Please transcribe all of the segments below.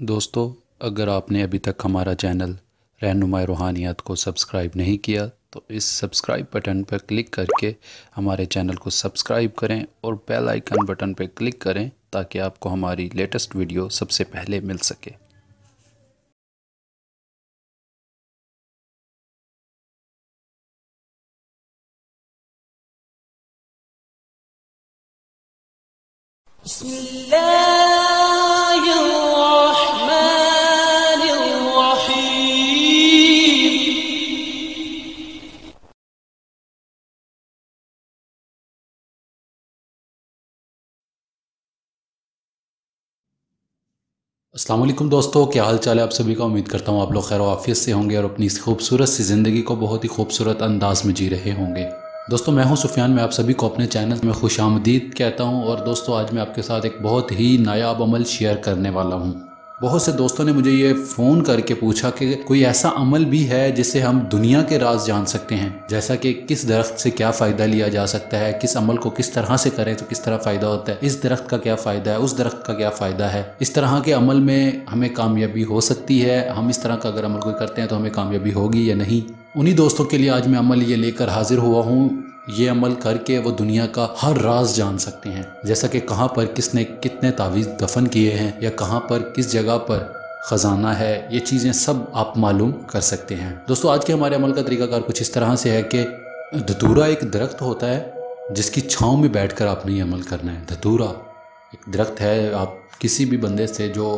दोस्तों, अगर आपने अभी तक हमारा चैनल रहनुमाई रूहानियात को सब्सक्राइब नहीं किया तो इस सब्सक्राइब बटन पर क्लिक करके हमारे चैनल को सब्सक्राइब करें और बेल आइकन बटन पर क्लिक करें ताकि आपको हमारी लेटेस्ट वीडियो सबसे पहले मिल सके। अस्सलाम वालेकुम दोस्तों, क्या हाल चाल है आप सभी का। उम्मीद करता हूँ आप लोग खैर आफियत से होंगे और अपनी इस खूबसूरत सी ज़िंदगी को बहुत ही खूबसूरत अंदाज में जी रहे होंगे। दोस्तों, मैं हूं सुफियान, मैं आप सभी को अपने चैनल में खुशामदीद कहता हूं। और दोस्तों, आज मैं आपके साथ एक बहुत ही नायाब अमल शेयर करने वाला हूं। बहुत से दोस्तों ने मुझे ये फ़ोन करके पूछा कि कोई ऐसा अमल भी है जिससे हम दुनिया के राज जान सकते हैं, जैसा कि किस दरख्त से क्या फ़ायदा लिया जा सकता है, किस अमल को किस तरह से करें तो किस तरह फ़ायदा होता है, इस दरख्त का क्या फ़ायदा है, उस दरख्त का क्या फ़ायदा है, इस तरह के अमल में हमें कामयाबी हो सकती है, हम इस तरह का अगर अमल कोई करते हैं तो हमें कामयाबी होगी या नहीं। उन्हीं दोस्तों के लिए आज मैं अमल ये लेकर हाजिर हुआ हूँ। ये अमल करके वो दुनिया का हर राज जान सकते हैं, जैसा कि कहाँ पर किसने कितने तावीज़ दफन किए हैं या कहाँ पर किस जगह पर ख़जाना है, ये चीज़ें सब आप मालूम कर सकते हैं। दोस्तों, आज के हमारे अमल का तरीकाकार कुछ इस तरह से है कि धतूरा एक दरख्त होता है जिसकी छाँव में बैठकर आपने ये अमल करना है। धतूरा एक दरख्त है। आप किसी भी बंदे से जो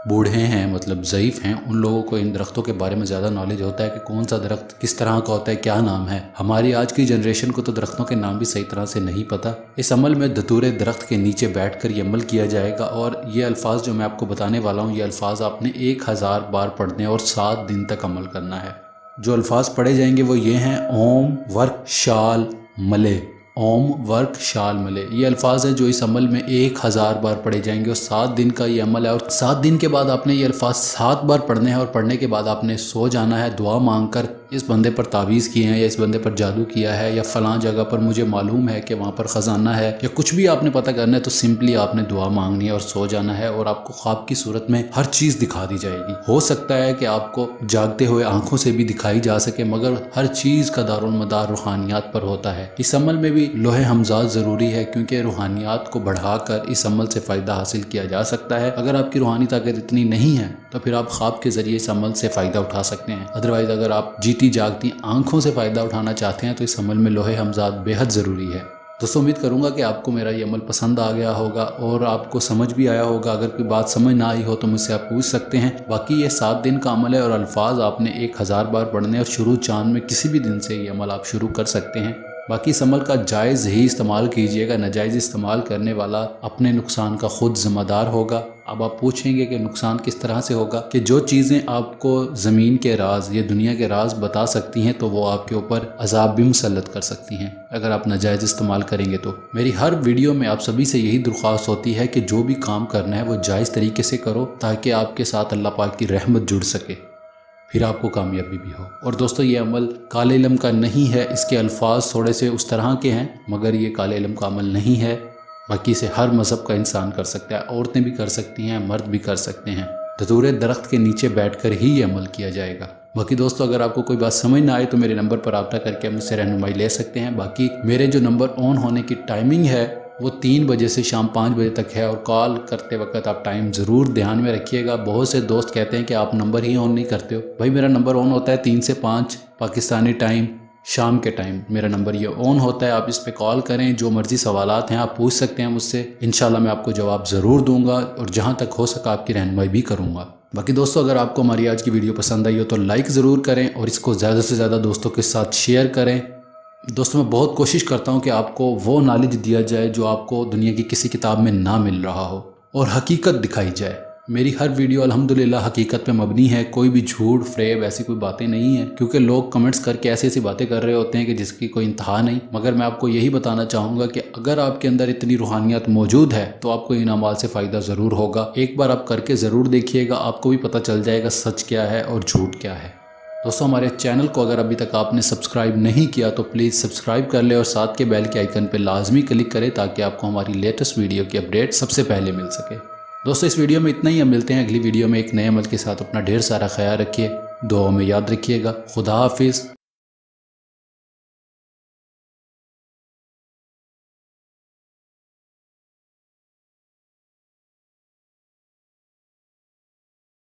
बूढ़े हैं, मतलब ज़ईफ़ हैं, उन लोगों को इन दरख्तों के बारे में ज़्यादा नॉलेज होता है कि कौन सा दरख्त किस तरह का होता है, क्या नाम है। हमारी आज की जनरेशन को तो दरख्तों के नाम भी सही तरह से नहीं पता। इस अमल में धतूरे दरख्त के नीचे बैठकर ये अमल किया जाएगा और ये अल्फाज जो मैं आपको बताने वाला हूँ, ये अल्फाज आपने 1000 बार पढ़ने और 7 दिन तक अमल करना है। जो अल्फाज पढ़े जाएंगे वो ये हैं: ओम वर्क शाल मले। ओम वर्क शाल मले ये अल्फाज हैं जो इस अमल में 1000 बार पढ़े जाएंगे और 7 दिन का ये अमल है। और 7 दिन के बाद आपने ये अल्फाज 7 बार पढ़ने हैं और पढ़ने के बाद आपने सो जाना है दुआ मांगकर। इस बंदे पर तावीज़ किए हैं या इस बंदे पर जादू किया है या फ़लाँ जगह पर मुझे मालूम है कि वहाँ पर ख़जाना है या कुछ भी आपने पता करना है, तो सिंपली आपने दुआ मांगनी है और सो जाना है और आपको ख्वाब की सूरत में हर चीज़ दिखा दी जाएगी। हो सकता है कि आपको जागते हुए आंखों से भी दिखाई जा सके, मगर हर चीज़ का दारुल मदार रूहानियात पर होता है। इस अमल में भी लोहे हमजाद ज़रूरी है, क्योंकि रूहानियात को बढ़ाकर इस अमल से फ़ायदा हासिल किया जा सकता है। अगर आपकी रूहानी ताकत इतनी नहीं है तो फिर आप ख्वाब के ज़रिए इस अमल से फ़ायदा उठा सकते हैं। अदरवाइज़ अगर आप जीती जागती आंखों से फ़ायदा उठाना चाहते हैं तो इस अमल में लोहे हमजाद बेहद ज़रूरी है। दोस्तों, उम्मीद करूंगा कि आपको मेरा ये अमल पसंद आ गया होगा और आपको समझ भी आया होगा। अगर कोई बात समझ ना आई हो तो मुझसे आप पूछ सकते हैं। बाकी ये 7 दिन का अमल है और अल्फाज आपने 1000 बार पढ़ने और शुरू चांद में किसी भी दिन से ये अमल आप शुरू कर सकते हैं। बाकी इस अमल का जायज़ ही इस्तेमाल कीजिएगा, नाजायज़ इस्तेमाल करने वाला अपने नुकसान का ख़ुद ज़िम्मेदार होगा। अब आप पूछेंगे कि नुकसान किस तरह से होगा, कि जो चीज़ें आपको ज़मीन के राज या दुनिया के राज बता सकती हैं तो वो आपके ऊपर अजाब भी मुसल्लत कर सकती हैं अगर आप नाजायज़ इस्तेमाल करेंगे। तो मेरी हर वीडियो में आप सभी से यही दरख्वास्त होती है कि जो भी काम करना है वो जायज़ तरीके से करो, ताकि आपके साथ अल्लाह पाक की रहमत जुड़ सके, फिर आपको कामयाबी भी हो। और दोस्तों, ये अमल काले इल्म का नहीं है। इसके अल्फाज थोड़े से उस तरह के हैं, मगर ये काले इल्म का अमल नहीं है। बाकी इसे हर मज़हब का इंसान कर सकता है, औरतें भी कर सकती हैं, मर्द भी कर सकते हैं। धतूरे दरख्त के नीचे बैठकर ही ये अमल किया जाएगा। बाकी दोस्तों, अगर आपको कोई बात समझ ना आए तो मेरे नंबर पर रब्ता करके मुझसे रहनुमाई ले सकते हैं। बाकी मेरे जो नंबर ऑन होने की टाइमिंग है वो 3 बजे से शाम 5 बजे तक है। और कॉल करते वक्त आप टाइम ज़रूर ध्यान में रखिएगा। बहुत से दोस्त कहते हैं कि आप नंबर ही ऑन नहीं करते हो। भाई, मेरा नंबर ऑन होता है 3 से 5 पाकिस्तानी टाइम, शाम के टाइम मेरा नंबर ये ऑन होता है। आप इस पर कॉल करें, जो मर्ज़ी सवालात हैं आप पूछ सकते हैं मुझसे। इंशाल्लाह मैं आपको जवाब ज़रूर दूंगा और जहाँ तक हो सका आपकी रहनुमाई भी करूँगा। बाकी दोस्तों, अगर आपको हमारी आज की वीडियो पसंद आई हो तो लाइक ज़रूर करें और इसको ज़्यादा से ज़्यादा दोस्तों के साथ शेयर करें। दोस्तों, मैं बहुत कोशिश करता हूँ कि आपको वो नॉलेज दिया जाए जो आपको दुनिया की किसी किताब में ना मिल रहा हो और हकीकत दिखाई जाए। मेरी हर वीडियो अल्हम्दुलिल्लाह हकीकत पे मबनी है, कोई भी झूठ फ्रेब ऐसी कोई बातें नहीं है, क्योंकि लोग कमेंट्स करके ऐसी ऐसी बातें कर रहे होते हैं कि जिसकी कोई इंतहा नहीं। मगर मैं आपको यही बताना चाहूँगा कि अगर आपके अंदर इतनी रूहानियत मौजूद है तो आपको इन अमाल से फ़ायदा ज़रूर होगा। एक बार आप करके ज़रूर देखिएगा, आपको भी पता चल जाएगा सच क्या है और झूठ क्या है। दोस्तों, हमारे चैनल को अगर अभी तक आपने सब्सक्राइब नहीं किया तो प्लीज़ सब्सक्राइब कर ले और साथ के बेल के आइकन पर लाजमी क्लिक करें ताकि आपको हमारी लेटेस्ट वीडियो की अपडेट सबसे पहले मिल सके। दोस्तों इस वीडियो में इतना ही, हम मिलते हैं अगली वीडियो में एक नए अमल के साथ। अपना ढेर सारा ख्याल रखिए, दुआओं में याद रखिएगा। खुदा हाफिज़।